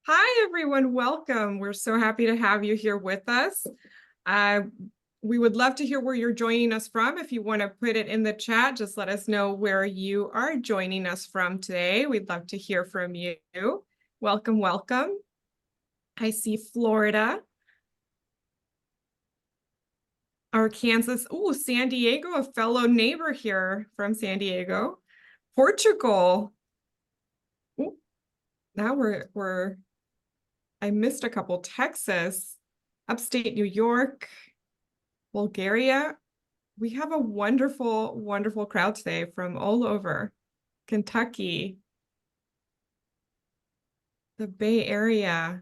Hi, everyone. Welcome. We're so happy to have you here with us. Uh, we would love to hear where you're joining us from. If you want to put it in the chat, just let us know where you are joining us from today. We'd love to hear from you. Welcome, welcome. I see Florida, Arkansas. Oh, San Diego, a fellow neighbor here from San Diego. Portugal. Ooh, now I missed a couple. Texas, upstate New York, Bulgaria. We have a wonderful, wonderful crowd today from all over Kentucky, the Bay Area,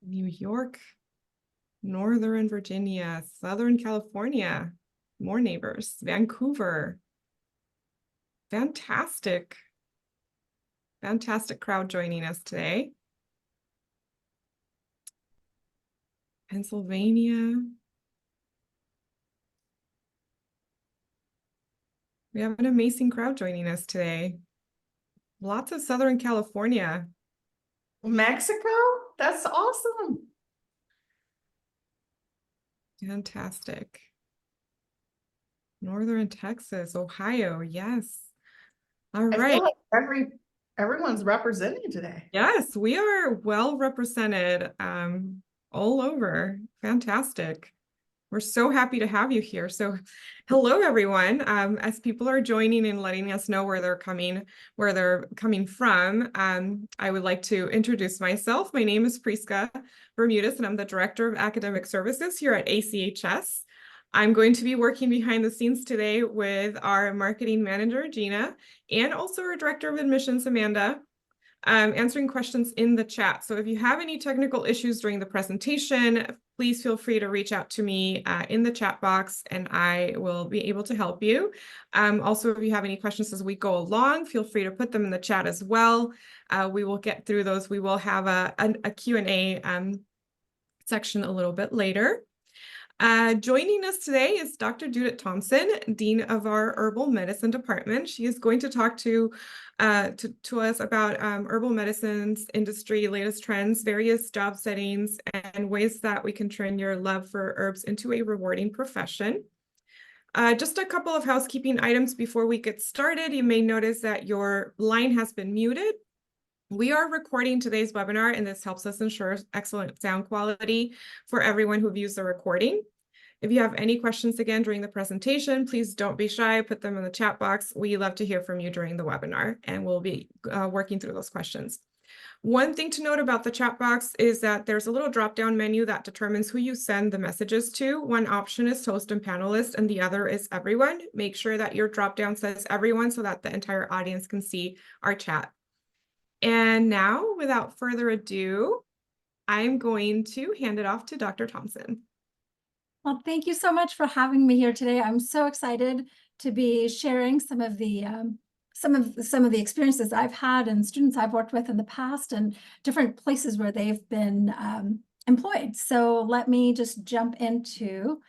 New York, Northern Virginia, Southern California, more neighbors, Vancouver. Fantastic, fantastic crowd joining us today. Pennsylvania. We have an amazing crowd joining us today. Lots of Southern California. Mexico? That's awesome. Fantastic. Northern Texas, Ohio, yes. All I right. feel like everyone's representing today. Yes, we are well represented all over. Fantastic. We're so happy to have you here. So hello, everyone. As people are joining and letting us know where they're coming from, I would like to introduce myself. My name is Priska Bermudez, and I'm the Director of Academic Services here at ACHS. I'm going to be working behind the scenes today with our marketing manager, Gina, and also our Director of Admissions, Amanda, answering questions in the chat. So if you have any technical issues during the presentation, please feel free to reach out to me in the chat box and I will be able to help you. Also, if you have any questions as we go along, feel free to put them in the chat as well. We will get through those. We will have a Q&A section a little bit later. Joining us today is Dr. Judith Thompson, Dean of our Herbal Medicine Department. She is going to talk to us about herbal medicines industry, latest trends, various job settings, and ways that we can turn your love for herbs into a rewarding profession. Just a couple of housekeeping items before we get started. You may notice that your line has been muted. We are recording today's webinar, and this helps us ensure excellent sound quality for everyone who views the recording. If you have any questions again during the presentation, please don't be shy, put them in the chat box. We love to hear from you during the webinar, and we'll be working through those questions. One thing to note about the chat box is that there's a little drop-down menu that determines who you send the messages to. One option is host and panelist, and the other is everyone. Make sure that your drop-down says everyone so that the entire audience can see our chat. And now, without further ado, I'm going to hand it off to Dr. Thompson. Well, thank you so much for having me here today. I'm so excited to be sharing some of the experiences I've had and students I've worked with in the past and different places where they've been employed. So let me just jump into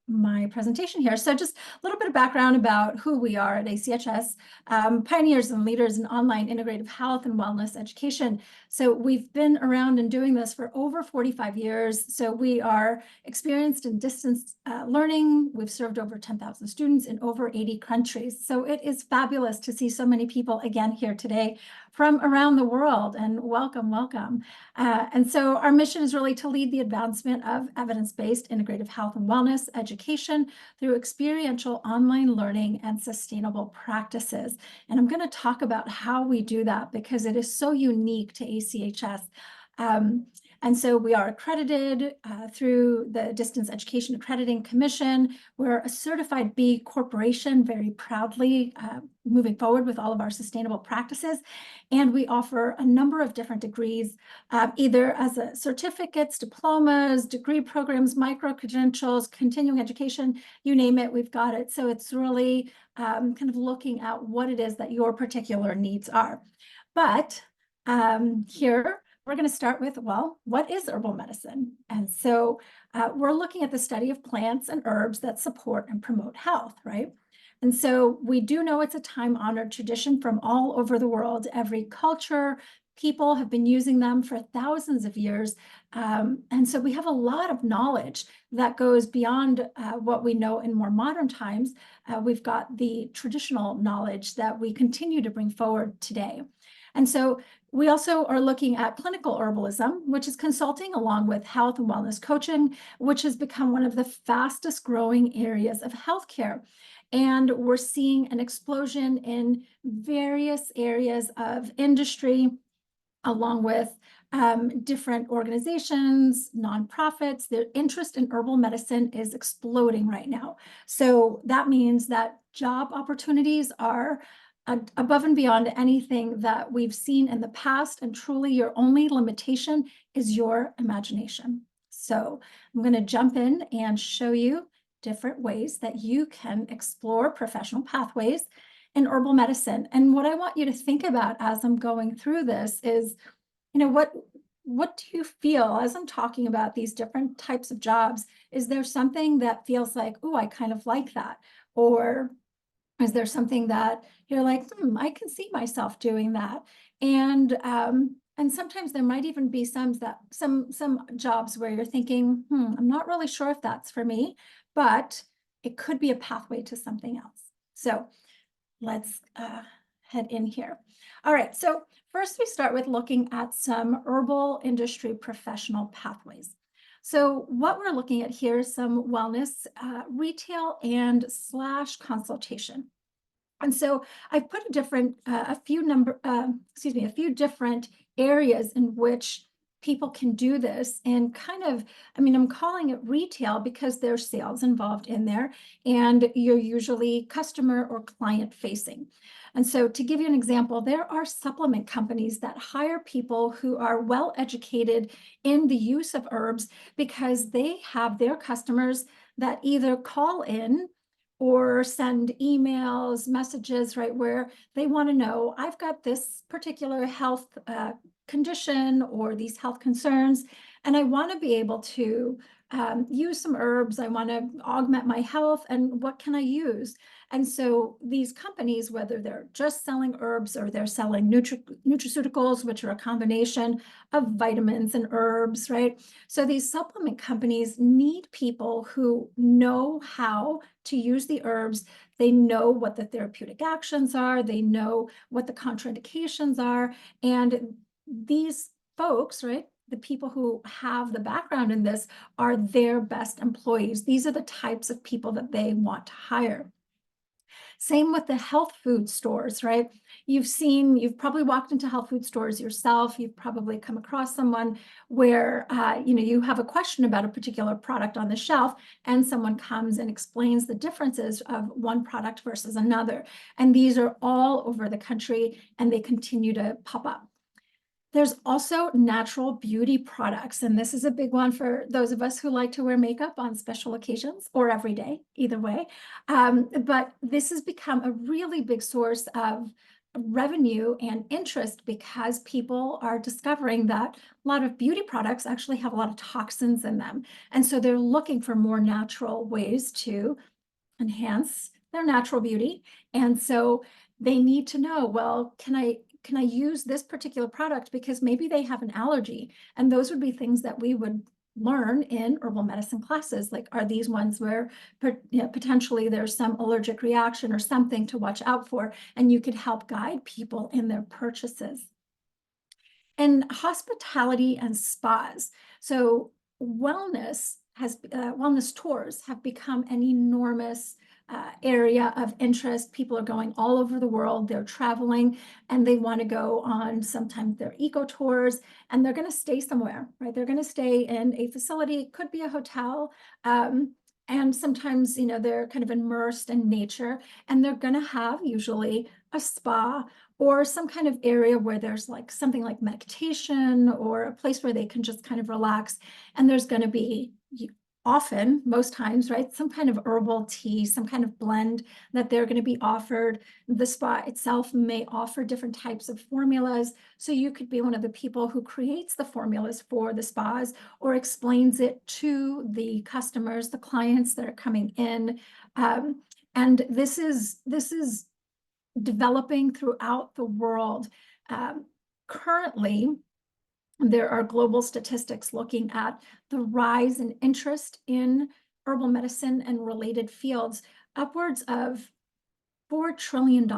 my presentation here. So just a little bit of background about who we are at ACHS, pioneers and leaders in online integrative health and wellness education. So we've been around and doing this for over 45 years. So we are experienced in distance learning. We've served over 10,000 students in over 80 countries. So it is fabulous to see so many people again here today from around the world, and welcome, welcome. And so our mission is really to lead the advancement of evidence-based integrative health and wellness education through experiential online learning and sustainable practices. And I'm going to talk about how we do that because it is so unique to ACHS. And so we are accredited through the Distance Education Accrediting Commission. We're a certified B corporation, very proudly moving forward with all of our sustainable practices. And we offer a number of different degrees, either as certificates, diplomas, degree programs, micro-credentials, continuing education, you name it, we've got it. So it's really kind of looking at what it is that your particular needs are. But here, we're going to start with, well, what is herbal medicine? And so we're looking at the study of plants and herbs that support and promote health, right? And so we do know it's a time-honored tradition from all over the world. Every culture, people have been using them for thousands of years. And so we have a lot of knowledge that goes beyond what we know in more modern times. We've got the traditional knowledge that we continue to bring forward today. And so we also are looking at clinical herbalism, which is consulting along with health and wellness coaching, which has become one of the fastest growing areas of healthcare. And we're seeing an explosion in various areas of industry, along with different organizations, nonprofits. Their interest in herbal medicine is exploding right now. So that means that job opportunities are above and beyond anything that we've seen in the past, and truly your only limitation is your imagination. So I'm going to jump in and show you different ways that you can explore professional pathways in herbal medicine. And what I want you to think about as I'm going through this is, what do you feel as I'm talking about these different types of jobs? Is there something that feels like, oh, I kind of like that? Or is there something that you're like, I can see myself doing that? And sometimes there might even be some jobs where you're thinking, I'm not really sure if that's for me, but it could be a pathway to something else. So let's head in here. All right, so first we start with looking at some herbal industry professional pathways. So what we're looking at here is some wellness, retail and / consultation. And so I've put a few different areas in which people can do this, and I'm calling it retail because there's sales involved in there, and you're usually customer or client facing. And so to give you an example, there are supplement companies that hire people who are well educated in the use of herbs because they have their customers that either call in or send emails, messages, right, where they want to know, I've got this particular health condition or these health concerns, and I want to be able to use some herbs. I want to augment my health, and what can I use? And so these companies, whether they're just selling herbs or they're selling nutraceuticals, which are a combination of vitamins and herbs, right? So these supplement companies need people who know how to use the herbs. They know what the therapeutic actions are. They know what the contraindications are. And these folks, right, the people who have the background in this are their best employees. These are the types of people that they want to hire. Same with the health food stores, right? You've probably walked into health food stores yourself. You've probably come across someone where, you have a question about a particular product on the shelf, and someone comes and explains the differences of one product versus another. And these are all over the country, and they continue to pop up. There's also natural beauty products, and this is a big one for those of us who like to wear makeup on special occasions or every day, either way. But this has become a really big source of revenue and interest because people are discovering that a lot of beauty products actually have a lot of toxins in them. And so they're looking for more natural ways to enhance their natural beauty. And so they need to know, well, can I use this particular product because maybe they have an allergy? And those would be things that we would learn in herbal medicine classes. Like, are these ones where potentially there's some allergic reaction or something to watch out for? And you could help guide people in their purchases. And hospitality and spas. So wellness tours have become an enormous area of interest. People are going all over the world. They're traveling and they want to go on, sometimes they're eco tours, and they're going to stay somewhere, right? They're going to stay in a facility. It could be a hotel. And sometimes, they're kind of immersed in nature, and they're going to have usually a spa or some kind of area where there's like something like meditation or a place where they can just kind of relax. And there's going to be often, most times, right, some kind of herbal tea, some kind of blend that they're going to be offered. The spa itself may offer different types of formulas. So you could be one of the people who creates the formulas for the spas or explains it to the customers, the clients that are coming in. And this is developing throughout the world. Currently, there are global statistics looking at the rise in interest in herbal medicine and related fields, upwards of $4 trillion,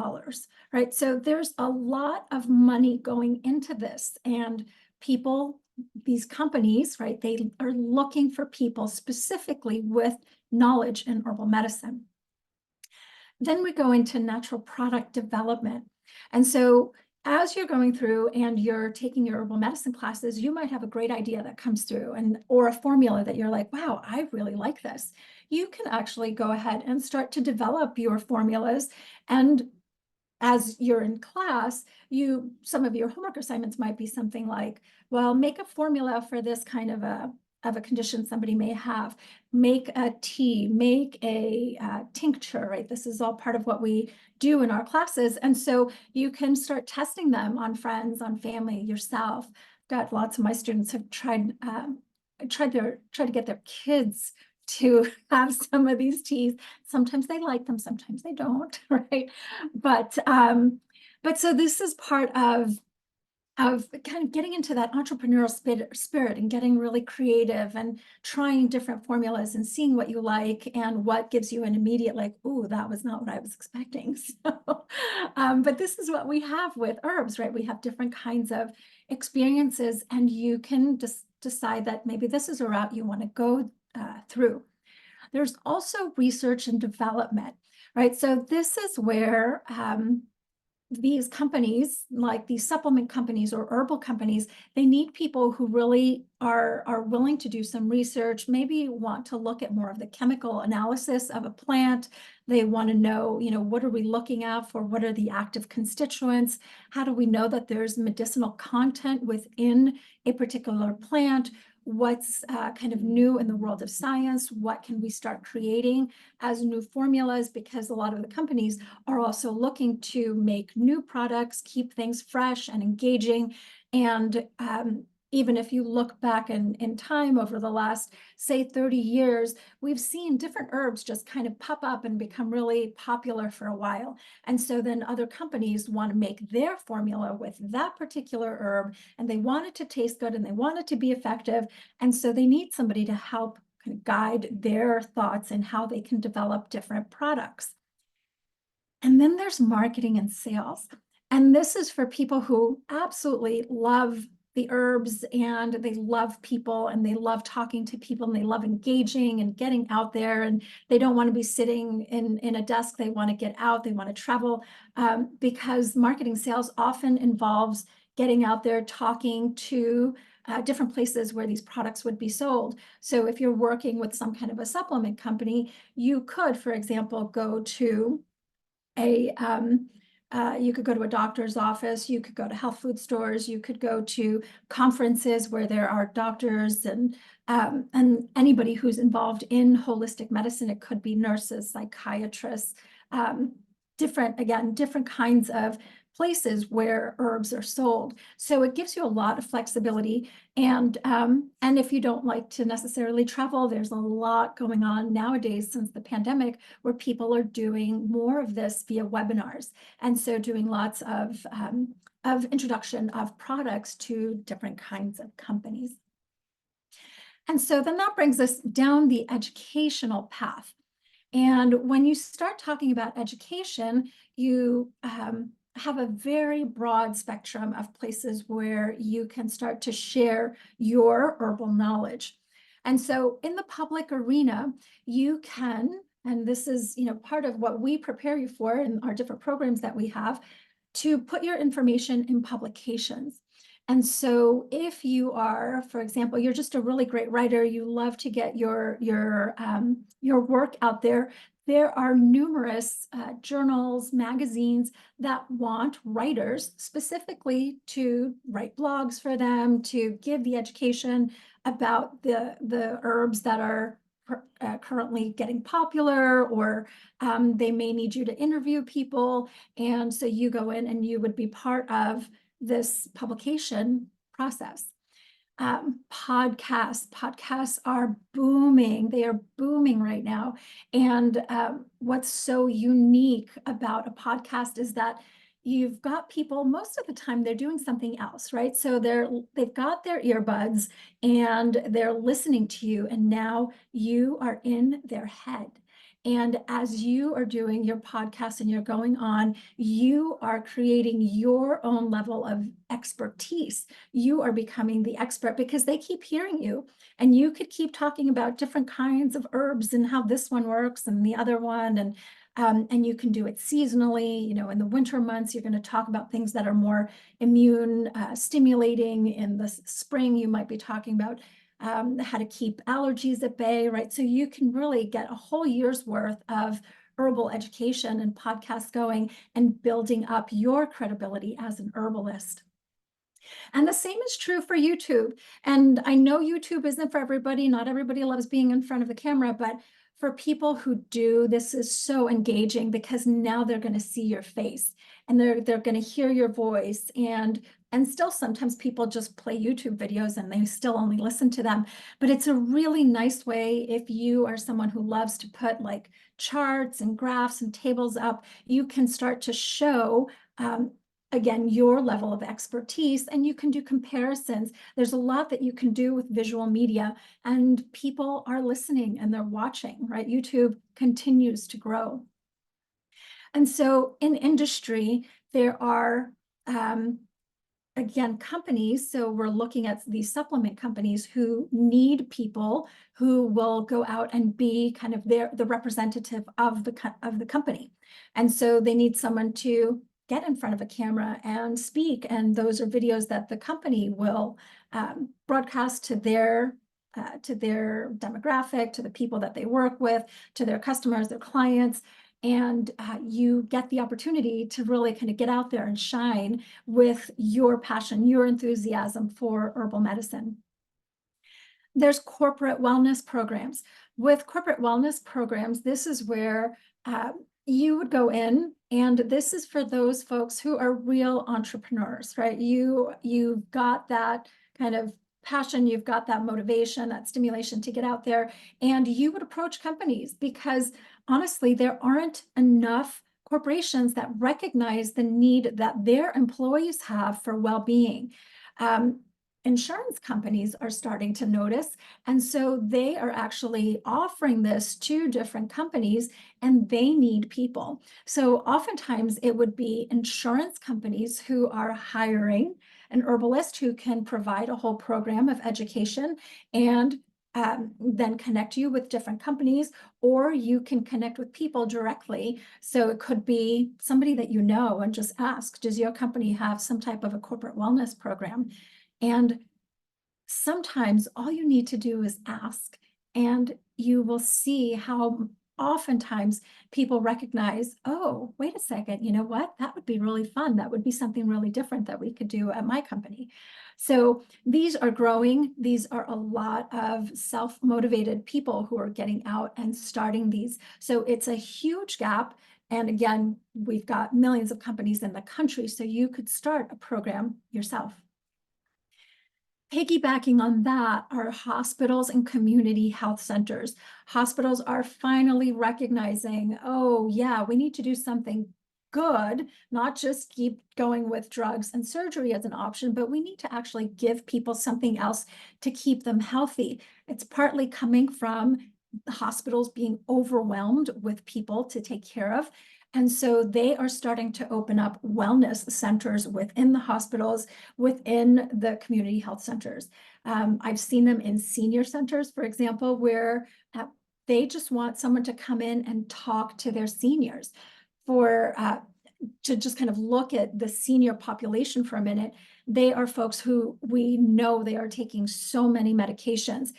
right? So there's a lot of money going into this, and people, these companies, right, they are looking for people specifically with knowledge in herbal medicine. Then we go into natural product development. And so as you're going through and you're taking your herbal medicine classes, you might have a great idea that comes through, and or a formula that you're like, wow, I really like this. You can actually go ahead and start to develop your formulas. And as you're in class, some of your homework assignments might be something like, well, make a formula for this kind of a condition somebody may have, make a tea, make a tincture, right? This is all part of what we do in our classes. And so you can start testing them on friends, on family, yourself. Got lots of my students have tried to get their kids to have some of these teas. Sometimes they like them, sometimes they don't, right? But so this is part of kind of getting into that entrepreneurial spirit and getting really creative and trying different formulas and seeing what you like and what gives you an immediate like, ooh, that was not what I was expecting. So, but this is what we have with herbs, right? We have different kinds of experiences, and you can just decide that maybe this is a route you want to go through. There's also research and development, right? So this is where these companies, like these supplement companies or herbal companies, they need people who really are willing to do some research, maybe want to look at more of the chemical analysis of a plant. They want to know, what are we looking at for? What are the active constituents? How do we know that there's medicinal content within a particular plant? What's kind of new in the world of science? What can we start creating as new formulas? Because a lot of the companies are also looking to make new products, keep things fresh and engaging. And even if you look back in time over the last, say, 30 years, we've seen different herbs just kind of pop up and become really popular for a while. And so then other companies want to make their formula with that particular herb, and they want it to taste good and they want it to be effective. And so they need somebody to help kind of guide their thoughts and how they can develop different products. And then there's marketing and sales. And this is for people who absolutely love the herbs and they love people and they love talking to people and they love engaging and getting out there, and they don't want to be sitting in a desk. They want to get out, they want to travel, because marketing sales often involves getting out there, talking to different places where these products would be sold. So if you're working with some kind of a supplement company, you could, for example, go to you could go to a doctor's office, you could go to health food stores, you could go to conferences where there are doctors and anybody who's involved in holistic medicine. It could be nurses, psychiatrists, different kinds of places where herbs are sold. So it gives you a lot of flexibility. And if you don't like to necessarily travel, there's a lot going on nowadays since the pandemic where people are doing more of this via webinars. And so doing lots of introduction of products to different kinds of companies. And so then that brings us down the educational path. And when you start talking about education, you have a very broad spectrum of places where you can start to share your herbal knowledge. And so in the public arena, you can, and this is, part of what we prepare you for in our different programs that we have, to put your information in publications. And so if you are, for example, you're just a really great writer, you love to get your work out there, there are numerous journals, magazines that want writers specifically to write blogs for them, to give the education about the herbs that are currently getting popular, or they may need you to interview people. And so you go in and you would be part of this publication process. Podcasts are booming. They are booming right now. And what's so unique about a podcast is that you've got people, most of the time they're doing something else, right? So they've got their earbuds and they're listening to you, and now you are in their head. And as you are doing your podcast and you're going on, you are creating your own level of expertise. You are becoming the expert because they keep hearing you, and you could keep talking about different kinds of herbs and how this one works and the other one. And you can do it seasonally. You know, in the winter months, you're going to talk about things that are more immune stimulating. In the spring, you might be talking about how to keep allergies at bay, right? So you can really get a whole year's worth of herbal education and podcasts going and building up your credibility as an herbalist. And the same is true for YouTube. And I know YouTube isn't for everybody. Not everybody loves being in front of the camera, but for people who do, this is so engaging because now they're going to see your face and they're going to hear your voice. And still sometimes people just play YouTube videos and they still only listen to them. But it's a really nice way, if you are someone who loves to put like charts and graphs and tables up, you can start to show again, your level of expertise, and you can do comparisons. There's a lot that you can do with visual media, and people are listening and they're watching, right? YouTube continues to grow. And so in industry, there are, again, companies. So we're looking at these supplement companies who need people who will go out and be kind of the representative of the company. And so they need someone to get in front of a camera and speak. And those are videos that the company will broadcast to their demographic, to the people that they work with, to their customers, their clients. And you get the opportunity to really kind of get out there and shine with your passion, your enthusiasm for herbal medicine. There's corporate wellness programs. With corporate wellness programs, this is where you would go in, and this is for those folks who are real entrepreneurs, right? You've got that kind of passion, you've got that motivation, that stimulation to get out there, and you would approach companies because honestly, there aren't enough corporations that recognize the need that their employees have for well-being. Insurance companies are starting to notice, and so they are actually offering this to different companies, and they need people. So oftentimes it would be insurance companies who are hiring an herbalist who can provide a whole program of education and then connect you with different companies, or you can connect with people directly. So it could be somebody that you know and just ask, does your company have some type of a corporate wellness program? And sometimes all you need to do is ask, and you will see how oftentimes people recognize, oh, wait a second, you know what? That would be really fun. That would be something really different that we could do at my company. So these are growing. These are a lot of self-motivated people who are getting out and starting these. So it's a huge gap. And again, we've got millions of companies in the country, so you could start a program yourself. Piggybacking on that are hospitals and community health centers. Hospitals are finally recognizing, oh yeah, we need to do something good, not just keep going with drugs and surgery as an option, but we need to actually give people something else to keep them healthy. It's partly coming from the hospitals being overwhelmed with people to take care of. And so they are starting to open up wellness centers within the hospitals, within the community health centers. I've seen them in senior centers, for example, where they just want someone to come in and talk to their seniors to just kind of look at the senior population for a minute. They are folks who we know they are taking so many medications,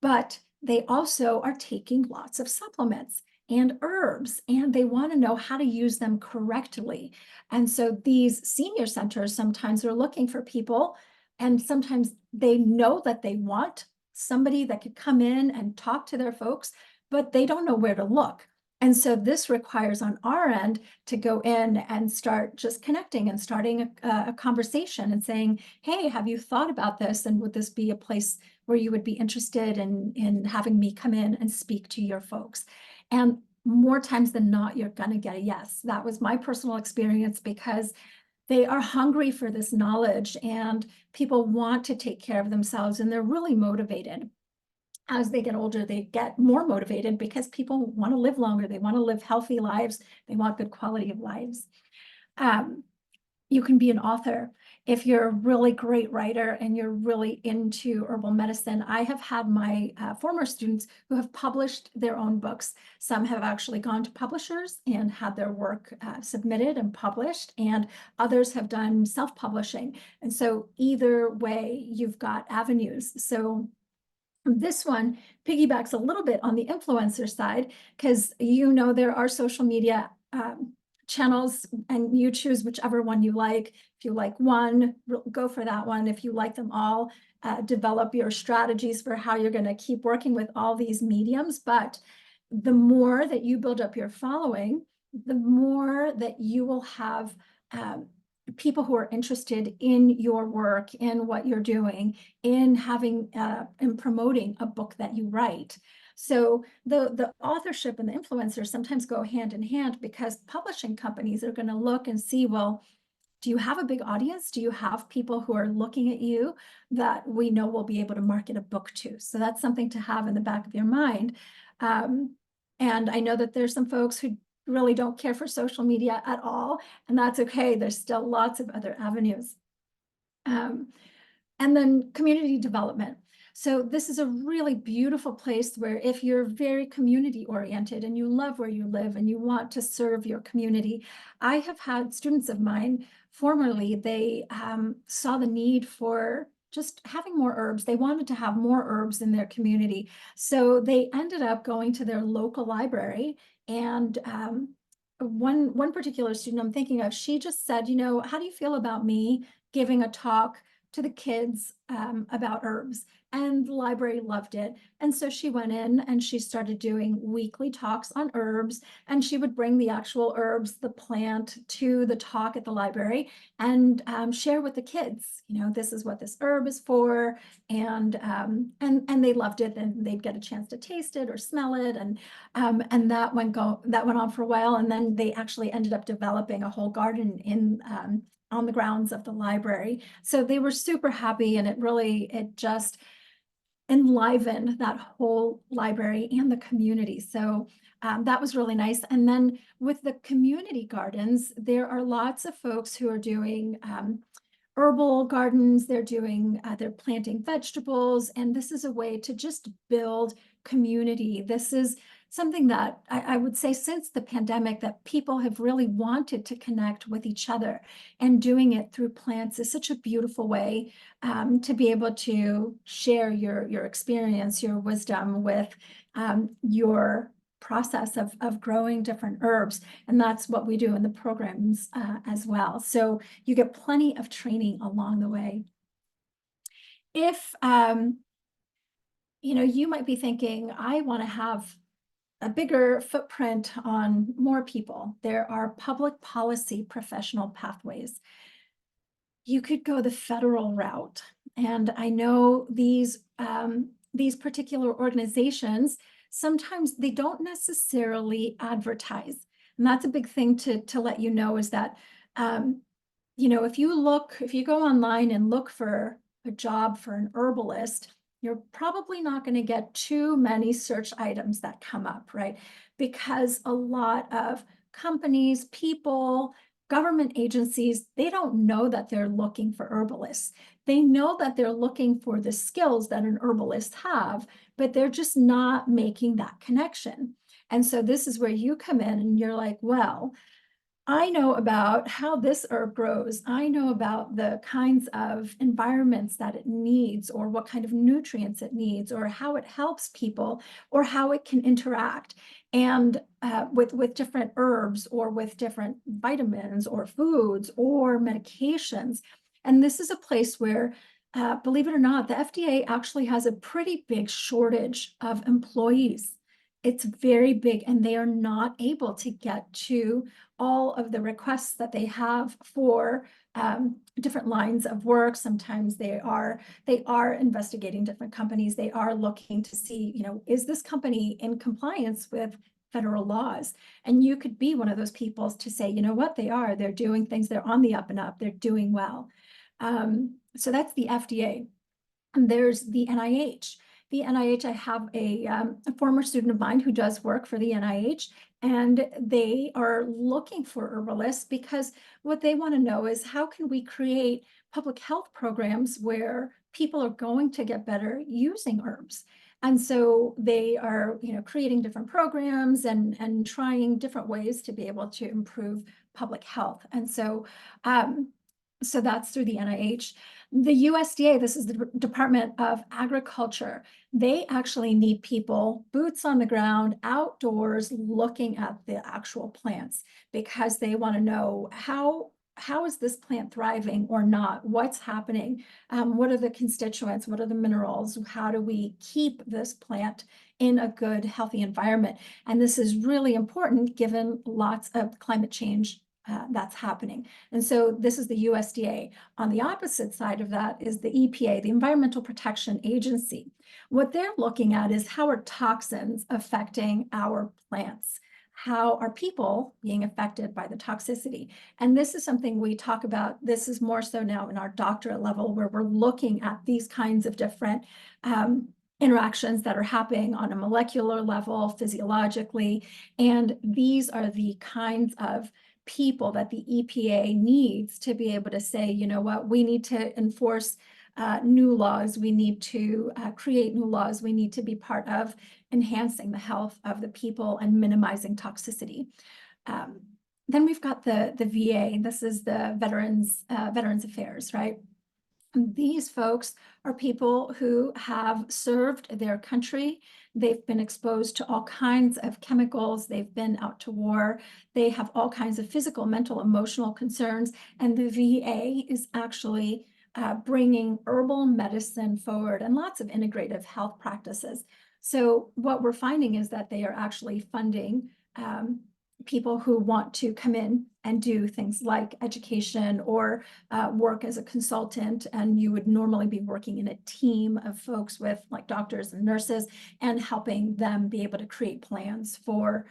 but they also are taking lots of supplements and herbs, and they want to know how to use them correctly. And so these senior centers sometimes are looking for people, and sometimes they know that they want somebody that could come in and talk to their folks, but they don't know where to look. And so this requires on our end to go in and start just connecting and starting a conversation and saying, hey, have you thought about this? And would this be a place where you would be interested in having me come in and speak to your folks? And more times than not, you're going to get a yes. That was my personal experience, because they are hungry for this knowledge and people want to take care of themselves, and they're really motivated. As they get older, they get more motivated because people want to live longer. They want to live healthy lives. They want good quality of lives. You can be an author if you're a really great writer and you're really into herbal medicine. I have had my former students who have published their own books. Some have actually gone to publishers and had their work submitted and published, and others have done self-publishing. And so either way, you've got avenues. So this one piggybacks a little bit on the influencer side, because there are social media channels, and you choose whichever one you like. If you like one, go for that one. If you like them all, develop your strategies for how you're going to keep working with all these mediums. But the more that you build up your following, the more that you will have people who are interested in your work, in what you're doing, in having in promoting a book that you write. So the authorship and the influencers sometimes go hand in hand, because publishing companies are going to look and see, well, do you have a big audience? Do you have people who are looking at you that we know will be able to market a book to? So that's something to have in the back of your mind. And I know that there's some folks who really don't care for social media at all, and that's okay. There's still lots of other avenues. And then community development. So this is a really beautiful place where, if you're very community oriented and you love where you live and you want to serve your community, I have had students of mine formerly, they saw the need for just having more herbs. They wanted to have more herbs in their community. So they ended up going to their local library, and one particular student I'm thinking of, she just said, how do you feel about me giving a talk to the kids about herbs? And the library loved it. And so she went in and she started doing weekly talks on herbs, and she would bring the actual herbs, the plant, to the talk at the library and share with the kids, this is what this herb is for. And they loved it, and they'd get a chance to taste it or smell it. And that went on for a while. And then they actually ended up developing a whole garden on the grounds of the library. So they were super happy, and it just enlivened that whole library and the community. So that was really nice. And then with the community gardens, there are lots of folks who are doing herbal gardens. They're planting vegetables, and this is a way to just build community. This is something that I would say, since the pandemic, that people have really wanted to connect with each other, and doing it through plants is such a beautiful way to be able to share your experience, your wisdom with your process of growing different herbs. And that's what we do in the programs as well. So you get plenty of training along the way. If you might be thinking, I want to have a bigger footprint on more people, there are public policy professional pathways. You could go the federal route. And I know these particular organizations, sometimes they don't necessarily advertise. And that's a big thing to let you know, is that, if you go online and look for a job for an herbalist, you're probably not going to get too many search items that come up, right? Because a lot of companies, people, government agencies, they don't know that they're looking for herbalists. They know that they're looking for the skills that an herbalist have, but they're just not making that connection. And so this is where you come in and you're like, well, I know about how this herb grows. I know about the kinds of environments that it needs, or what kind of nutrients it needs, or how it helps people, or how it can interact and with different herbs, or with different vitamins or foods or medications. And this is a place where believe it or not, the FDA actually has a pretty big shortage of employees. It's very big, and they are not able to get to all of the requests that they have for different lines of work. Sometimes they are investigating different companies. They are looking to see, is this company in compliance with federal laws? And you could be one of those people to say, you know what, they're doing things, they're on the up and up, they're doing well. So that's the FDA. And there's the NIH. The NIH, I have a former student of mine who does work for the NIH, and they are looking for herbalists because what they want to know is how can we create public health programs where people are going to get better using herbs. And so they are, creating different programs and trying different ways to be able to improve public health. And so, so that's through the NIH. The USDA, this is the Department of Agriculture. They actually need people, boots on the ground, outdoors, looking at the actual plants, because they want to know how is this plant thriving or not? What's happening? What are the constituents? What are the minerals? How do we keep this plant in a good, healthy environment? And this is really important given lots of climate change that's happening. And so this is the USDA. On the opposite side of that is the EPA, the Environmental Protection Agency. What they're looking at is how are toxins affecting our plants? How are people being affected by the toxicity? And this is something we talk about. This is more so now in our doctorate level, where we're looking at these kinds of different interactions that are happening on a molecular level, physiologically. And these are the kinds of people that the EPA needs to be able to say, you know what, we need to enforce new laws, we need to create new laws, we need to be part of enhancing the health of the people and minimizing toxicity. Then we've got the VA. This is the Veterans Affairs, right? And these folks are people who have served their country. They've been exposed to all kinds of chemicals. They've been out to war. They have all kinds of physical, mental, emotional concerns. And the VA is actually bringing herbal medicine forward and lots of integrative health practices. So what we're finding is that they are actually funding people who want to come in and do things like education or work as a consultant. And you would normally be working in a team of folks with like doctors and nurses and helping them be able to create plans for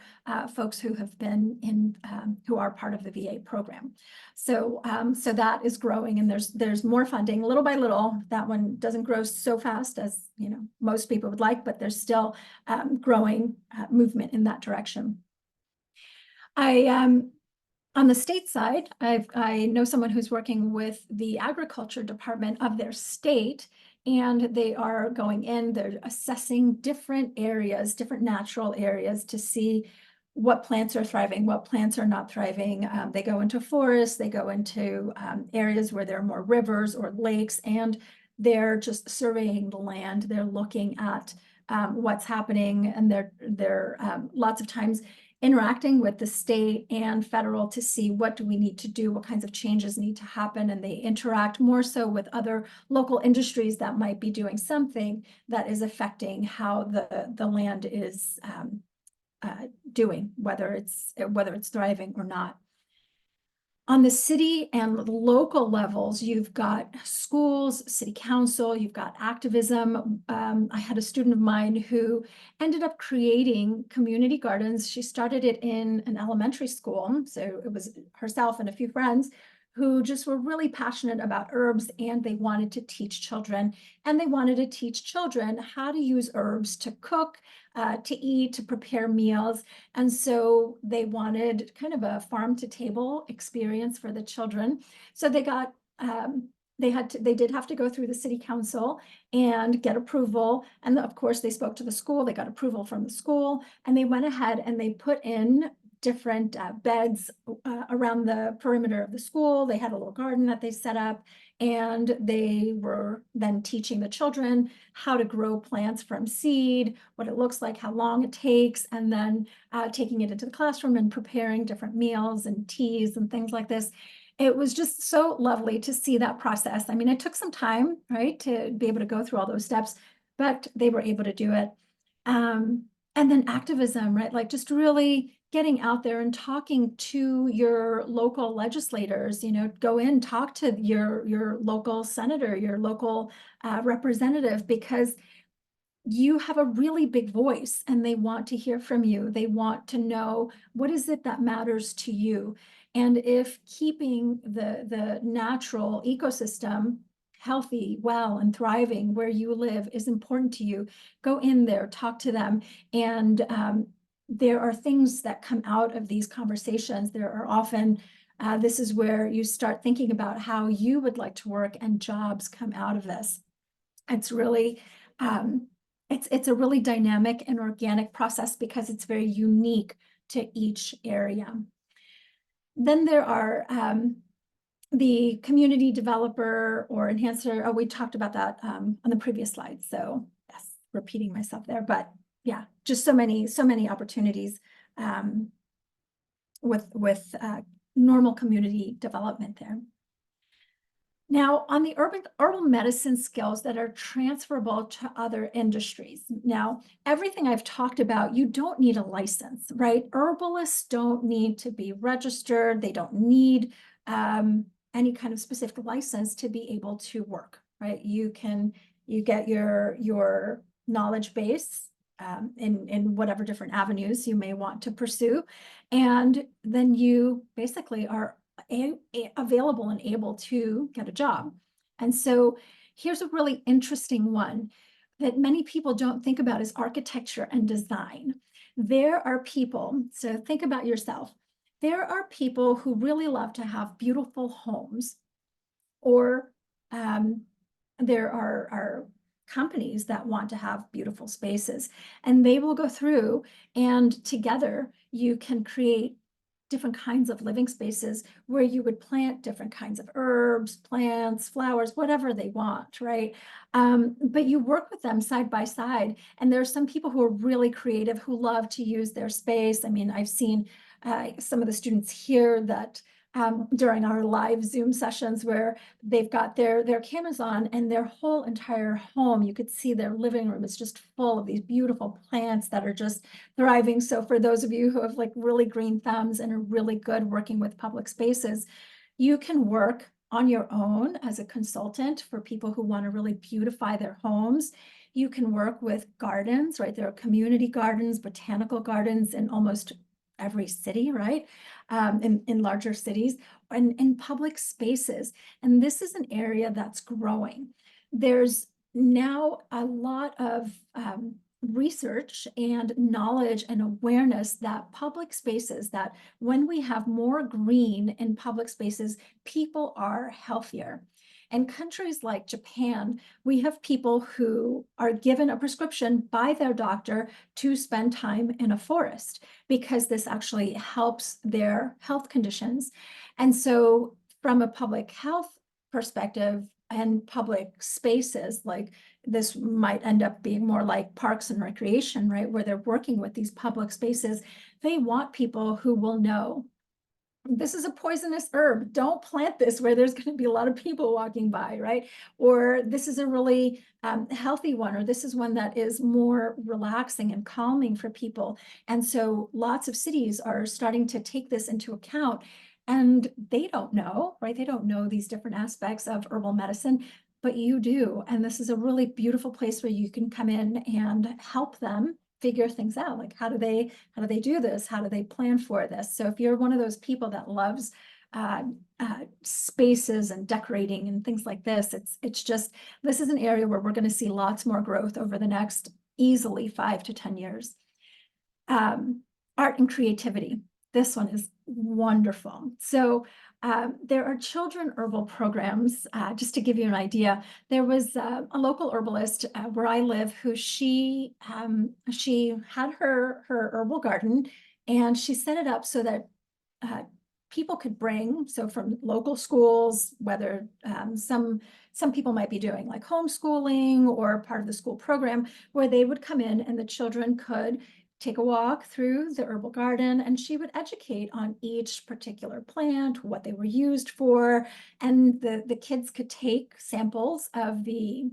folks who have been in, who are part of the VA program. So, so that is growing, and there's more funding little by little. That one doesn't grow so fast as most people would like, but there's still growing movement in that direction. On the state side, I know someone who's working with the agriculture department of their state, and they are going in, they're assessing different areas, different natural areas to see what plants are thriving, what plants are not thriving. They go into forests, they go into areas where there are more rivers or lakes, and they're just surveying the land. They're looking at what's happening, and they're lots of times interacting with the state and federal to see what do we need to do, what kinds of changes need to happen, and they interact more so with other local industries that might be doing something that is affecting how the land is doing, whether it's thriving or not. On the city and local levels, you've got schools, city council, you've got activism. I had a student of mine who ended up creating community gardens. She started it in an elementary school. So it was herself and a few friends who just were really passionate about herbs, and they wanted to teach children. And they wanted to teach children how to use herbs to cook, to eat, to prepare meals. And so they wanted kind of a farm to table experience for the children. So they got, they did have to go through the city council and get approval. And of course they spoke to the school, they got approval from the school, and they went ahead and they put in different beds around the perimeter of the school. They had a little garden that they set up, and they were then teaching the children how to grow plants from seed, what it looks like, how long it takes, and then taking it into the classroom and preparing different meals and teas and things like this. it was just so lovely to see that process. I mean, it took some time, right, to be able to go through all those steps, but they were able to do it. And then activism, right? Like just really getting out there and talking to your local legislators, go in, talk to your local senator, your local representative, because you have a really big voice and they want to hear from you. They want to know what is it that matters to you. And if keeping the natural ecosystem healthy, well, and thriving where you live is important to you, go in there, talk to them. And there are things that come out of these conversations. There are often, this is where you start thinking about how you would like to work, and jobs come out of this. It's really, it's a really dynamic and organic process because it's very unique to each area. Then there are the community developer or enhancer. Oh, we talked about that on the previous slide. So yes, repeating myself there, but yeah, just so many opportunities with normal community development there. Now, on the herbal medicine skills that are transferable to other industries. Now, everything I've talked about, you don't need a license, right? Herbalists don't need to be registered. They don't need any kind of specific license to be able to work, right? You get your knowledge base in whatever different avenues you may want to pursue. And then you basically are available and able to get a job. And so here's a really interesting one that many people don't think about is architecture and design. There are people, so think about yourself. There are people who really love to have beautiful homes, or there are companies that want to have beautiful spaces, and they will go through, and together you can create different kinds of living spaces where you would plant different kinds of herbs, plants, flowers, whatever they want, right? But you work with them side by side. And there are some people who are really creative who love to use their space. I mean, I've seen some of the students here that during our live Zoom sessions where they've got their cameras on, and their whole entire home, you could see their living room is just full of these beautiful plants that are just thriving. So for those of you who have like really green thumbs and are really good working with public spaces, you can work on your own as a consultant for people who want to really beautify their homes. You can work with gardens, right? There are community gardens, botanical gardens in almost every city, right? In larger cities, and in public spaces. And this is an area that's growing. There's now a lot of research and knowledge and awareness that public spaces, that when we have more green in public spaces, people are healthier. In countries like Japan, we have people who are given a prescription by their doctor to spend time in a forest because this actually helps their health conditions. And so from a public health perspective and public spaces, like this might end up being more like parks and recreation, right? Where they're working with these public spaces. They want people who will know, this is a poisonous herb. Don't plant this where there's going to be a lot of people walking by, right? Or this is a really healthy one, or this is one that is more relaxing and calming for people. And so lots of cities are starting to take this into account, and they don't know, right? They don't know these different aspects of herbal medicine, but you do. And this is a really beautiful place where you can come in and help them figure things out. Like, how do they do this? How do they plan for this? So if you're one of those people that loves spaces and decorating and things like this, it's just, this is an area where we're going to see lots more growth over the next easily 5 to 10 years. Art and creativity. This one is wonderful. So there are children herbal programs. Just to give you an idea, there was a local herbalist where I live who she had her herbal garden, and she set it up so that people could bring, so from local schools, whether some people might be doing like homeschooling or part of the school program, where they would come in and the children could take a walk through the herbal garden, and she would educate on each particular plant, what they were used for, and the kids could take samples of the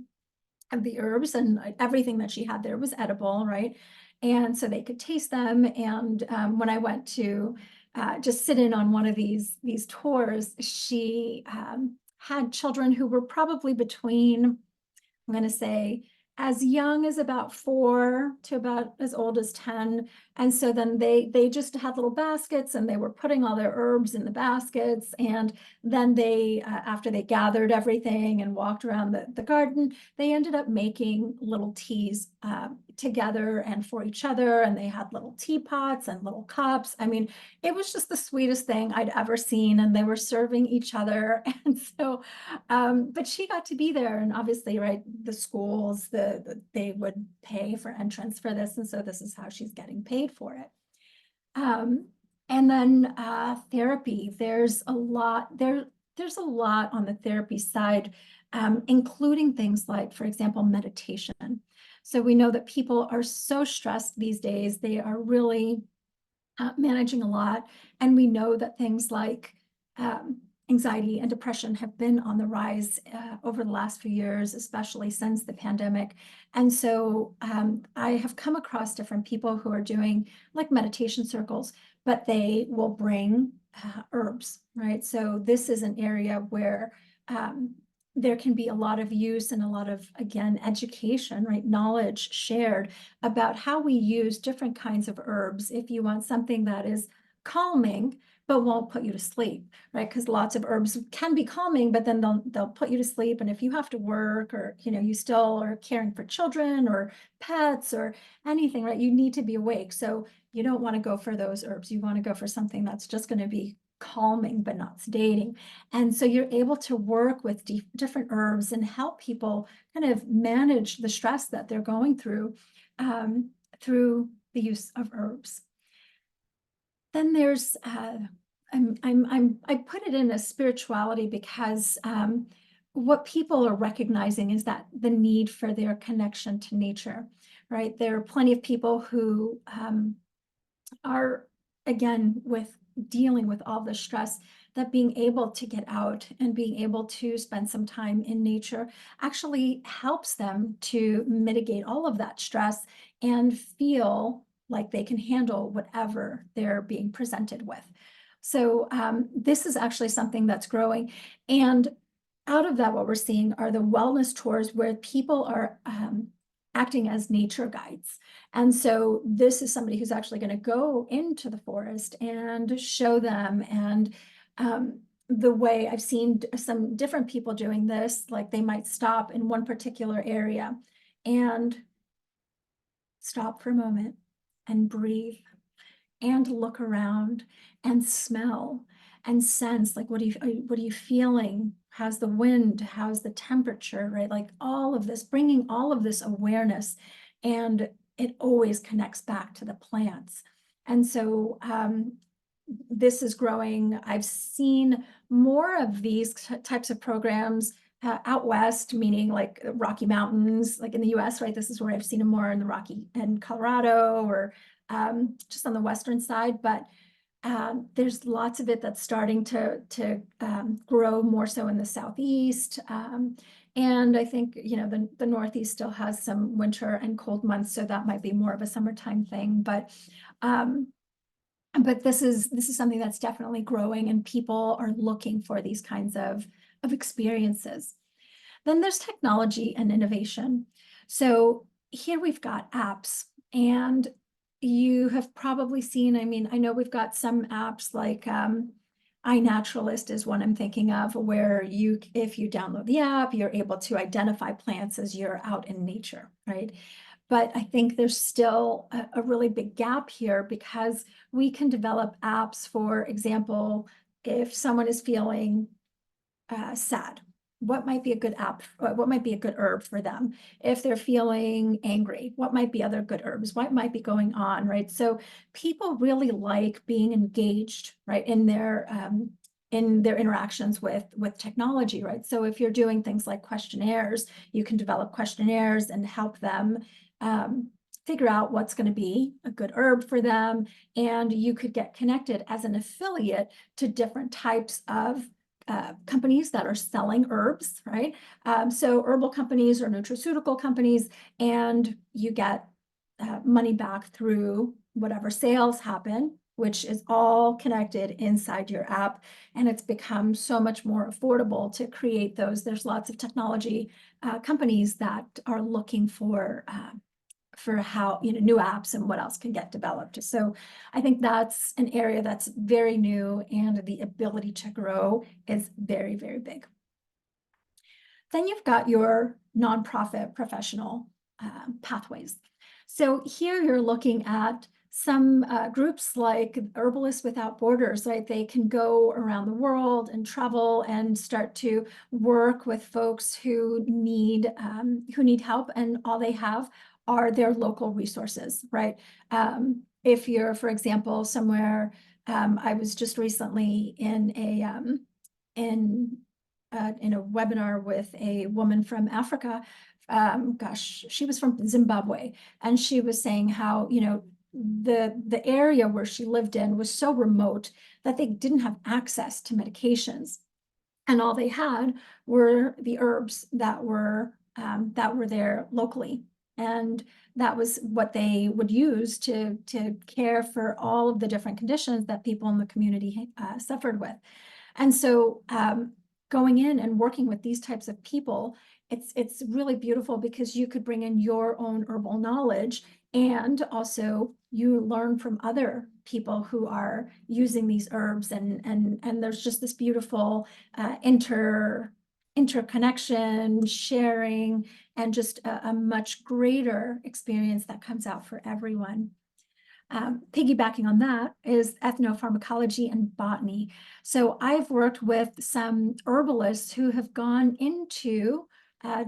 herbs, and everything that she had there was edible, right? And so they could taste them. And when I went to just sit in on one of these tours, she had children who were probably between, I'm going to say, as young as about 4 to about as old as 10. And so then they just had little baskets, and they were putting all their herbs in the baskets. And then they, after they gathered everything and walked around the garden, they ended up making little teas together and for each other. And they had little teapots and little cups. I mean, it was just the sweetest thing I'd ever seen. And they were serving each other. And so, but she got to be there. And obviously, right, the schools, they would pay for entrance for this. And so this is how she's getting paid for it. And then therapy, there's a lot on the therapy side, including things like, for example, meditation. So we know that people are so stressed these days. They are really managing a lot. And we know that things like anxiety and depression have been on the rise over the last few years, especially since the pandemic. And so I have come across different people who are doing like meditation circles, but they will bring herbs, right? So this is an area where there can be a lot of use and a lot of, again, education, right? Knowledge shared about how we use different kinds of herbs. If you want something that is calming, but won't put you to sleep, right? Because lots of herbs can be calming, but then they'll put you to sleep. And if you have to work, or, you know, you still are caring for children or pets or anything, right? You need to be awake. So you don't want to go for those herbs. You want to go for something that's just going to be calming, but not sedating. And so you're able to work with different herbs and help people kind of manage the stress that they're going through the use of herbs. Then there's, I put it in as spirituality because what people are recognizing is that the need for their connection to nature, right? There are plenty of people who are, again, dealing with all the stress, that being able to get out and being able to spend some time in nature actually helps them to mitigate all of that stress and feel like they can handle whatever they're being presented with. So this is actually something that's growing. And out of that, what we're seeing are the wellness tours where people are acting as nature guides. And so this is somebody who's actually going to go into the forest and show them. And the way I've seen some different people doing this, like they might stop in one particular area and stop for a moment and breathe and look around and smell and sense, like, what are you feeling? How's the wind? How's the temperature, right? Like all of this, bringing all of this awareness, and it always connects back to the plants. And so this is growing. I've seen more of these types of programs out west, meaning like Rocky Mountains, like in the US, right? This is where I've seen them more in the Rocky and Colorado, or just on the western side. But there's lots of it that's starting to grow more so in the southeast. And I think, you know, the Northeast still has some winter and cold months, so that might be more of a summertime thing. But this is something that's definitely growing, and people are looking for these kinds of experiences. Then there's technology and innovation. So here we've got apps, and you have probably seen, I mean, I know we've got some apps like iNaturalist is one I'm thinking of, where if you download the app, you're able to identify plants as you're out in nature, right? But I think there's still a really big gap here, because we can develop apps, for example, if someone is feeling sad, what might be a good app? What might be a good herb for them? If they're feeling angry, what might be other good herbs? What might be going on, right? So people really like being engaged, right, in their interactions with technology, right? So if you're doing things like questionnaires, you can develop questionnaires and help them figure out what's going to be a good herb for them. And you could get connected as an affiliate to different types of companies that are selling herbs, right? So herbal companies or nutraceutical companies, and you get money back through whatever sales happen, which is all connected inside your app. And it's become so much more affordable to create those. There's lots of technology companies that are looking for how, new apps and what else can get developed. So I think that's an area that's very new, and the ability to grow is very, very big. Then you've got your nonprofit professional pathways. So here you're looking at some groups like Herbalists Without Borders, right? They can go around the world and travel and start to work with folks who need help, and all they have are their local resources, right? If you're, for example, somewhere, I was just recently in a webinar with a woman from Africa. She was from Zimbabwe, and she was saying how, the area where she lived in was so remote that they didn't have access to medications, and all they had were the herbs that were there locally. And that was what they would use to care for all of the different conditions that people in the community suffered with. And so going in and working with these types of people, it's really beautiful, because you could bring in your own herbal knowledge, and also you learn from other people who are using these herbs, and there's just this beautiful interconnection, sharing, and just a much greater experience that comes out for everyone. Piggybacking on that is ethnopharmacology and botany. So I've worked with some herbalists who have gone into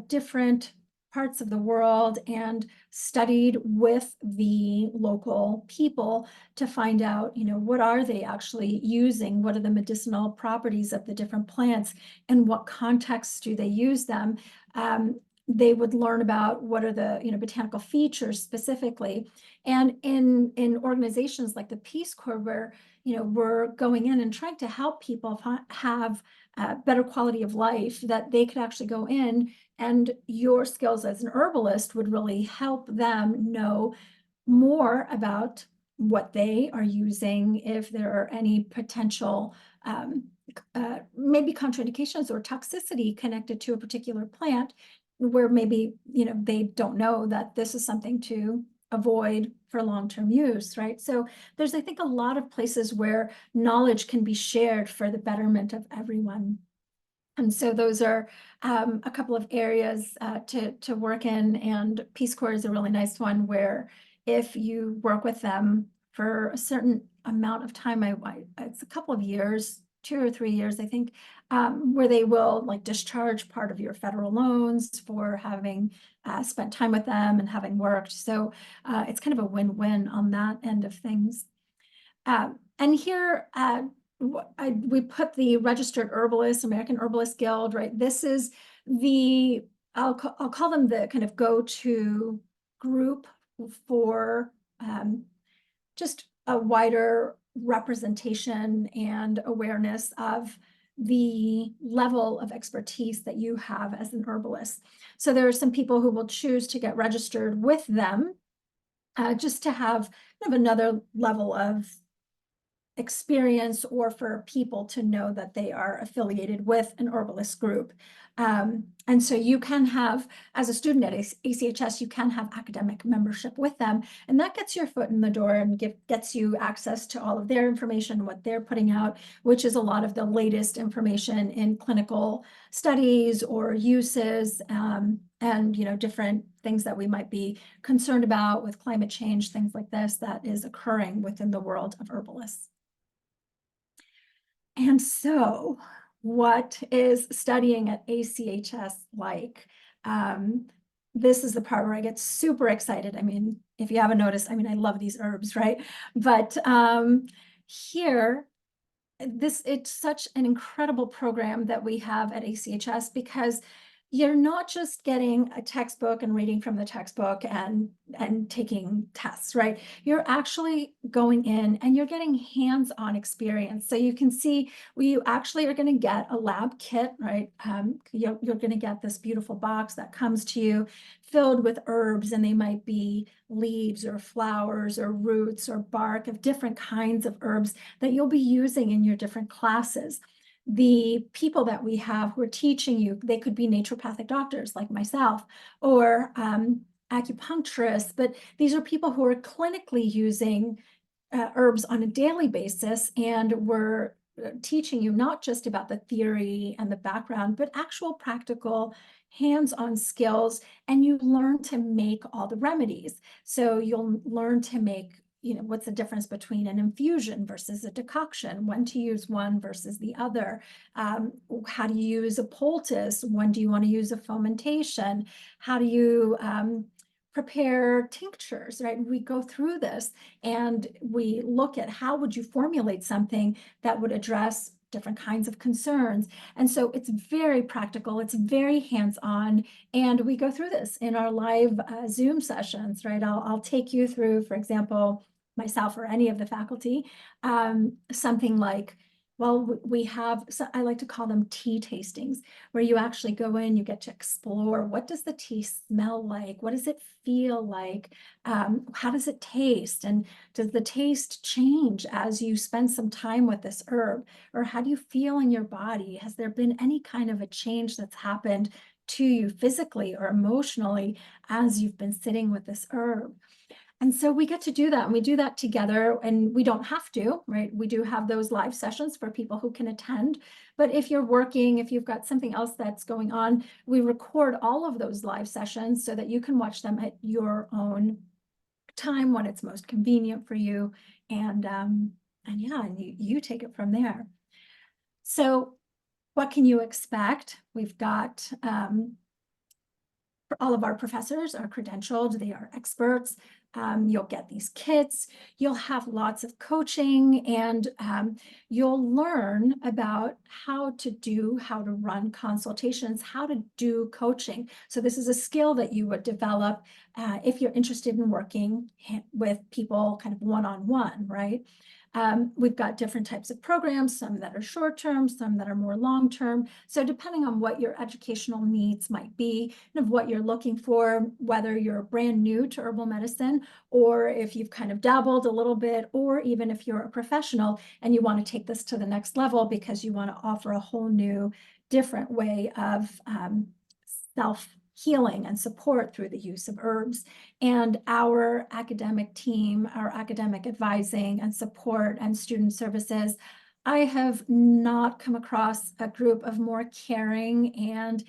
different parts of the world and studied with the local people to find out, what are they actually using? What are the medicinal properties of the different plants? In what contexts do they use them? They would learn about what are the, botanical features specifically. And in organizations like the Peace Corps, where, we're going in and trying to help people have better quality of life, that they could actually go in, and your skills as an herbalist would really help them know more about what they are using, if there are any potential maybe contraindications or toxicity connected to a particular plant, where maybe, they don't know that this is something to avoid for long-term use, right? So there's, I think, a lot of places where knowledge can be shared for the betterment of everyone. And so those are a couple of areas to work in, and Peace Corps is a really nice one, where if you work with them for a certain amount of time, it's a couple of years, 2 or 3 years, I think, where they will discharge part of your federal loans for having spent time with them and having worked. So it's kind of a win-win on that end of things. And here we put the Registered Herbalist, American Herbalist Guild, right? This is I'll call them the kind of go-to group for just a wider representation and awareness of the level of expertise that you have as an herbalist. So there are some people who will choose to get registered with them just to have kind of another level of experience, or for people to know that they are affiliated with an herbalist group. And so you can have, as a student at ACHS, you can have academic membership with them, and that gets your foot in the door and gets you access to all of their information, what they're putting out, which is a lot of the latest information in clinical studies or uses, and different things that we might be concerned about with climate change, things like this, that is occurring within the world of herbalists. And so what is studying at ACHS like? This is the part where I get super excited. I mean, if you haven't noticed, I love these herbs, right? But here, it's such an incredible program that we have at ACHS, because you're not just getting a textbook and reading from the textbook and taking tests, right? You're actually going in and you're getting hands-on experience. So you can see you actually are going to get a lab kit, right? You're going to get this beautiful box that comes to you filled with herbs, and they might be leaves or flowers or roots or bark of different kinds of herbs that you'll be using in your different classes. The people that we have who are teaching you, they could be naturopathic doctors like myself, or acupuncturists, but these are people who are clinically using herbs on a daily basis, and we're teaching you not just about the theory and the background, but actual practical hands-on skills, and you learn to make all the remedies. So you'll learn to make, what's the difference between an infusion versus a decoction, when to use one versus the other, how do you use a poultice, when do you want to use a fomentation, how do you prepare tinctures, right? We go through this and we look at how would you formulate something that would address different kinds of concerns. And so it's very practical, it's very hands-on, and we go through this in our live Zoom sessions, right? I'll take you through, for example, myself or any of the faculty, something like, well, we have, so I like to call them tea tastings, where you actually go in, you get to explore, what does the tea smell like? What does it feel like? How does it taste? And does the taste change as you spend some time with this herb? Or how do you feel in your body? Has there been any kind of a change that's happened to you physically or emotionally as you've been sitting with this herb? And so we get to do that, and we do that together, and we don't have to, right? We do have those live sessions for people who can attend. But if you're working, if you've got something else that's going on, we record all of those live sessions so that you can watch them at your own time when it's most convenient for you. And yeah, and you take it from there. So what can you expect? We've got all of our professors are credentialed, they are experts. You'll get these kits, you'll have lots of coaching, and you'll learn about how to run consultations, how to do coaching. So this is a skill that you would develop if you're interested in working with people kind of one-on-one, right? We've got different types of programs, some that are short-term, some that are more long-term. So depending on what your educational needs might be, and of what you're looking for, whether you're brand new to herbal medicine, or if you've kind of dabbled a little bit, or even if you're a professional and you want to take this to the next level because you want to offer a whole new, different way of self-healing and support through the use of herbs. And our academic team, our academic advising and support and student services, I have not come across a group of more caring and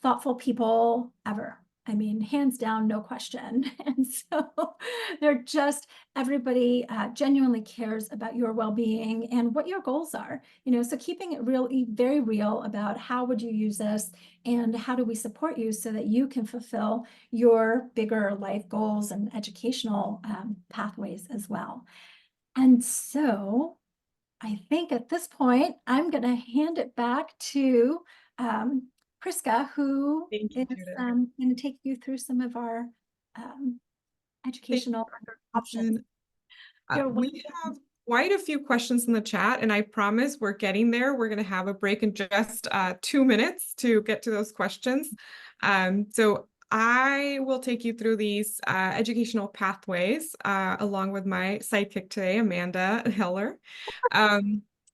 thoughtful people ever. I mean, hands down, no question. And so they're just, everybody genuinely cares about your well-being and what your goals are, so keeping it really very real about how would you use this and how do we support you so that you can fulfill your bigger life goals and educational pathways as well. And so I think at this point, I'm going to hand it back to Priska, who Thank you, is Judith. going to take you through some of our educational options. You're We have quite a few questions in the chat, and I promise we're getting there. We're going to have a break in just 2 minutes to get to those questions. So I will take you through these educational pathways along with my sidekick today, Amanda Heller.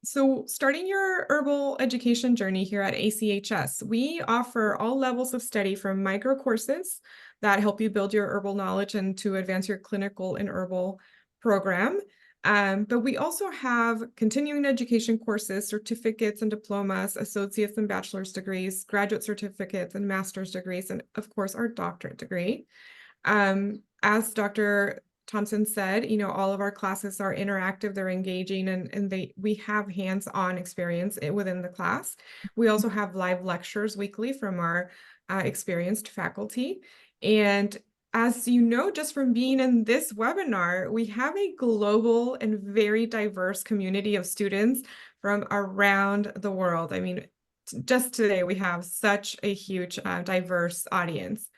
So starting your herbal education journey here at ACHS, we offer all levels of study from micro courses that help you build your herbal knowledge and to advance your clinical and herbal program. But we also have continuing education courses, certificates and diplomas, associates and bachelor's degrees, graduate certificates and master's degrees, and of course our doctorate degree. As Dr. Thompson said, all of our classes are interactive, they're engaging, and we have hands-on experience within the class. We also have live lectures weekly from our experienced faculty. And as you know, just from being in this webinar, we have a global and very diverse community of students from around the world. I mean, just today we have such a huge, diverse audience.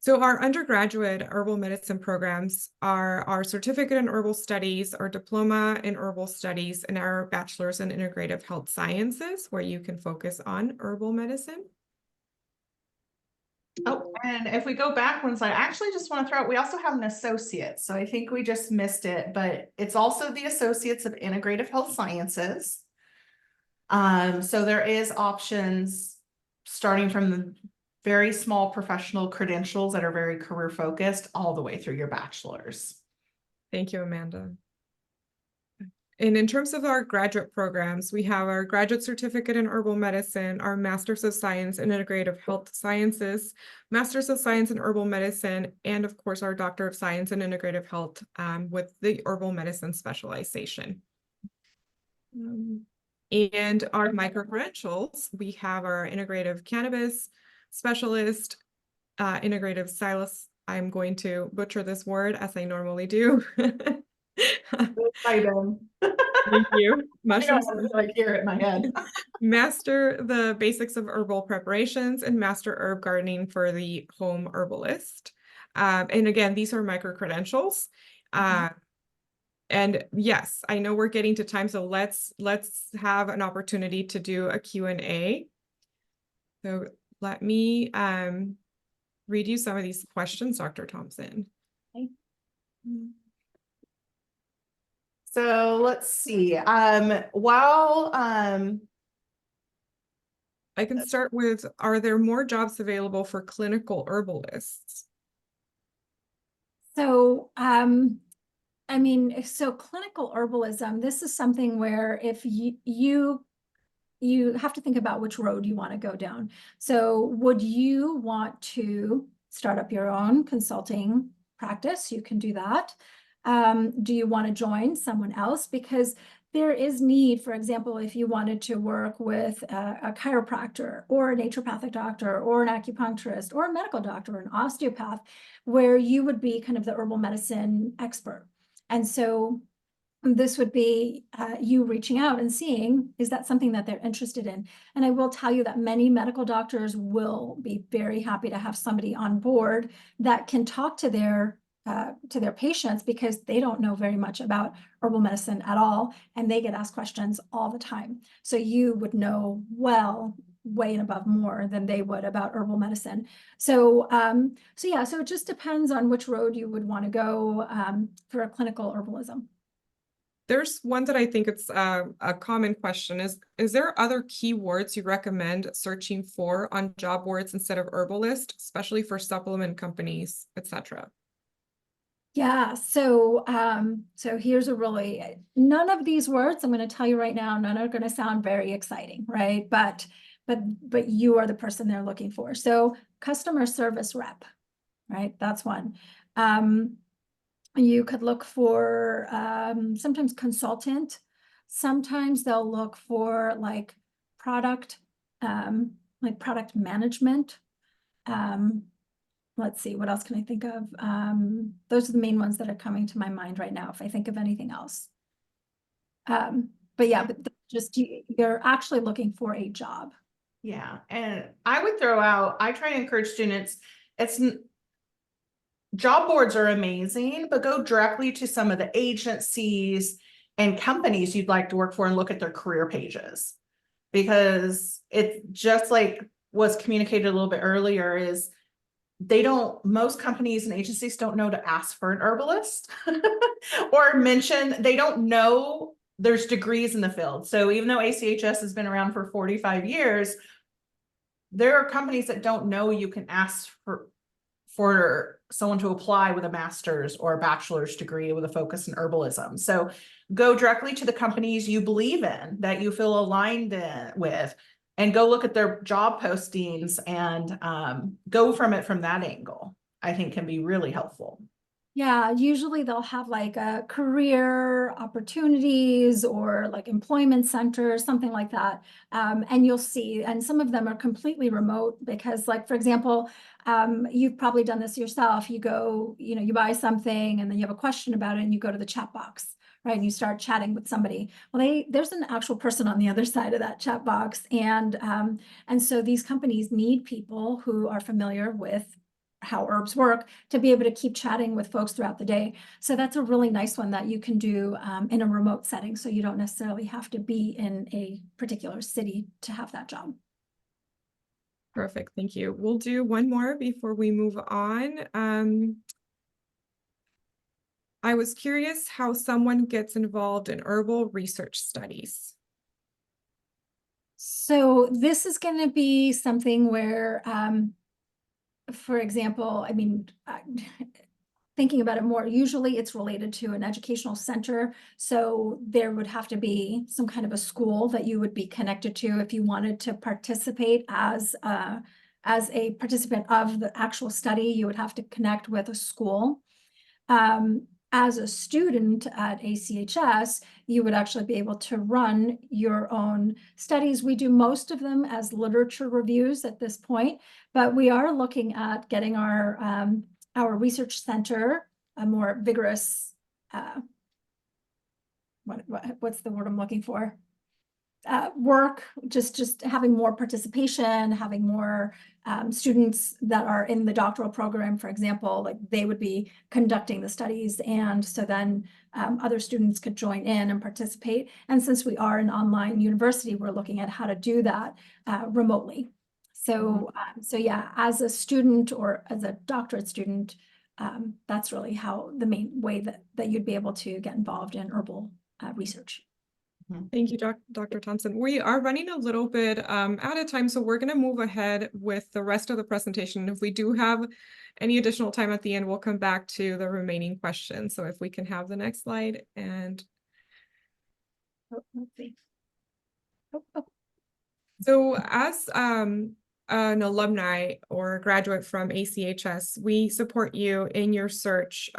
So our undergraduate herbal medicine programs are our certificate in herbal studies, our diploma in herbal studies, and our bachelor's in integrative health sciences, where you can focus on herbal medicine. Oh, and if we go back one slide, I actually just want to throw out, we also have an associate. So I think we just missed it, but it's also the Associates of Integrative Health Sciences. So there is options starting from the very small professional credentials that are very career focused all the way through your bachelor's. Thank you, Amanda. And in terms of our graduate programs, we have our graduate certificate in herbal medicine, our Masters of Science in Integrative Health Sciences, Masters of Science in Herbal Medicine, and of course, our Doctor of Science in Integrative Health with the herbal medicine specialization. And our micro-credentials, we have our integrative cannabis specialist, integrative stylist. I'm going to butcher this word as I normally do. I know. Thank you. I don't want to like hear it in my head. Master the basics of herbal preparations and master herb gardening for the home herbalist. And again, these are micro-credentials. And yes, I know we're getting to time, so let's have an opportunity to do a Q&A. So let me read you some of these questions, Dr. Thompson. Okay. So let's see. I can start with, are there more jobs available for clinical herbalists? So, I mean, so clinical herbalism, this is something where if you have to think about which road you want to go down. So would you want to start up your own consulting practice? You can do that. Do you want to join someone else? Because there is need, for example, if you wanted to work with a chiropractor or a naturopathic doctor or an acupuncturist or a medical doctor or an osteopath, where you would be kind of the herbal medicine expert. And so this would be you reaching out and seeing, is that something that they're interested in? And I will tell you that many medical doctors will be very happy to have somebody on board that can talk to their patients, because they don't know very much about herbal medicine at all, and they get asked questions all the time. So you would know well, way and above more than they would about herbal medicine. So, yeah, so it just depends on which road you would want to go for a clinical herbalism. There's one that I think it's a common question is there other keywords you recommend searching for on job boards instead of herbalist, especially for supplement companies, etc.? Yeah, so here's a really, none of these words, I'm going to tell you right now, none are going to sound very exciting, right? But you are the person they're looking for. So customer service rep, right? That's one. You could look for sometimes consultant. Sometimes they'll look for like product management. Let's see, what else can I think of? Those are the main ones that are coming to my mind right now, if I think of anything else. But yeah, but just you're actually looking for a job. Yeah, and I would throw out, I try to encourage students, job boards are amazing, but go directly to some of the agencies and companies you'd like to work for and look at their career pages. Because it's just like was communicated a little bit earlier, is most companies and agencies don't know to ask for an herbalist or mention, they don't know there's degrees in the field. So even though ACHS has been around for 45 years, there are companies that don't know you can ask for someone to apply with a master's or a bachelor's degree with a focus in herbalism. So go directly to the companies you believe in, that you feel aligned with, and go look at their job postings and go from that angle. I think can be really helpful. Yeah, usually they'll have like a career opportunities or like employment centers, something like that. And you'll see, and some of them are completely remote because, like, for example, you've probably done this yourself. You go, you buy something and then you have a question about it and you go to the chat box, right? And you start chatting with somebody. Well, there's an actual person on the other side of that chat box. And so these companies need people who are familiar with how herbs work to be able to keep chatting with folks throughout the day. So that's a really nice one that you can do in a remote setting. So you don't necessarily have to be in a particular city to have that job. Perfect. Thank you. We'll do one more before we move on. I was curious how someone gets involved in herbal research studies. So this is going to be something where, for example, I mean, thinking about it more, usually it's related to an educational center. So there would have to be some kind of a school that you would be connected to if you wanted to participate as a participant of the actual study. You would have to connect with a school. As a student at ACHS, you would actually be able to run your own studies. We do most of them as literature reviews at this point, but we are looking at getting our research center a more vigorous, what's the word I'm looking for? Work, just having more participation, having more students that are in the doctoral program, for example, like they would be conducting the studies. And so then other students could join in and participate. And since we are an online university, we're looking at how to do that remotely. So, so yeah, as a student or as a doctorate student, that's really how the main way that you'd be able to get involved in herbal research. Thank you, Dr. Thompson. We are running a little bit out of time, so we're going to move ahead with the rest of the presentation. If we do have any additional time at the end, we'll come back to the remaining questions. So if we can have the next slide and... Let's see. So as an alumni or graduate from ACHS, we support you in your search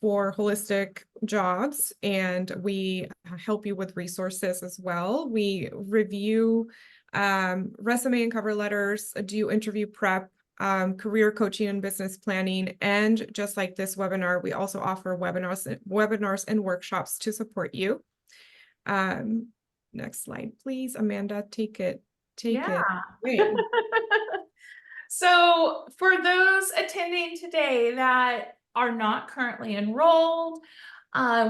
for holistic jobs, and we help you with resources as well. We review resume and cover letters, do interview prep, career coaching and business planning, and just like this webinar, we also offer webinars and workshops to support you. Next slide, please. Amanda, take it away. So for those attending today that are not currently enrolled,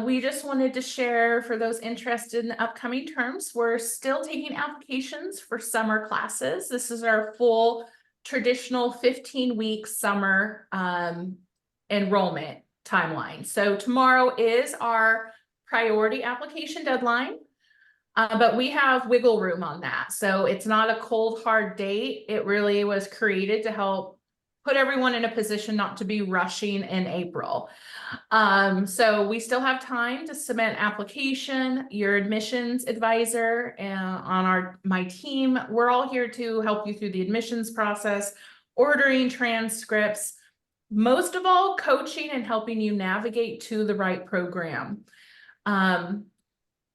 we just wanted to share for those interested in the upcoming terms, we're still taking applications for summer classes. This is our full traditional 15-week summer enrollment timeline. So tomorrow is our priority application deadline. But we have wiggle room on that. So it's not a cold, hard date. It really was created to help put everyone in a position not to be rushing in April. So we still have time to submit an application. Your admissions advisor on my team, we're all here to help you through the admissions process, ordering transcripts, most of all, coaching and helping you navigate to the right program.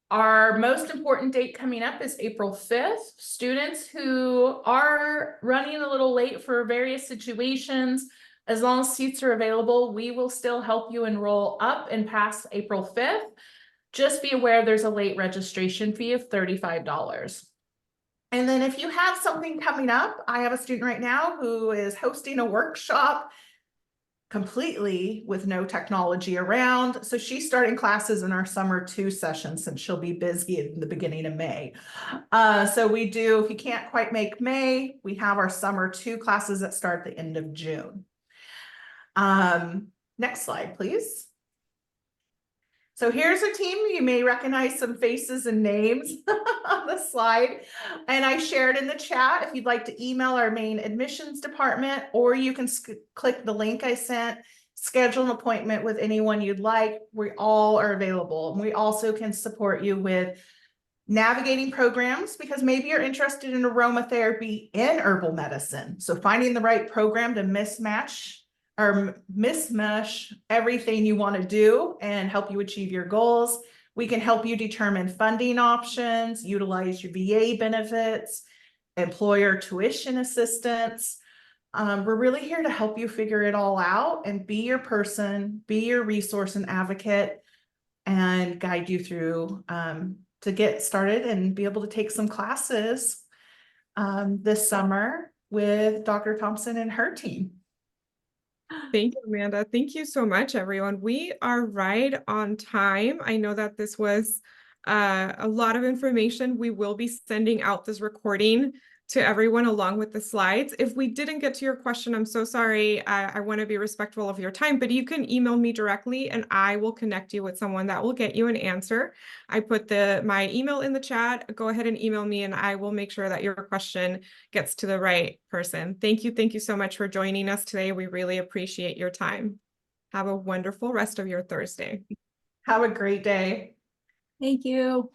Our most important date coming up is April 5th. Students who are running a little late for various situations, as long as seats are available, we will still help you enroll up and past April 5th. Just be aware there's a late registration fee of $35. And then if you have something coming up, I have a student right now who is hosting a workshop completely with no technology around. So she's starting classes in our summer 2 session since she'll be busy in the beginning of May. So we do, if you can't quite make May, we have our summer 2 classes that start at the end of June. Next slide, please. So here's a team. You may recognize some faces and names on the slide. And I shared in the chat if you'd like to email our main admissions department, or you can click the link I sent, schedule an appointment with anyone you'd like. We all are available. And we also can support you with navigating programs, because maybe you're interested in aromatherapy in herbal medicine. So finding the right program to mismatch or mismesh everything you want to do and help you achieve your goals. We can help you determine funding options, utilize your VA benefits, employer tuition assistance. We're really here to help you figure it all out and be your person, be your resource and advocate. and guide you through to get started and be able to take some classes this summer with Dr. Thompson and her team. Thank you, Amanda. Thank you so much, everyone. We are right on time. I know that this was a lot of information. We will be sending out this recording to everyone along with the slides. If we didn't get to your question, I'm so sorry. I want to be respectful of your time, but you can email me directly and I will connect you with someone that will get you an answer. I put my email in the chat. Go ahead and email me and I will make sure that your question gets to the right person. Thank you. Thank you so much for joining us today. We really appreciate your time. Have a wonderful rest of your Thursday. Have a great day. Thank you.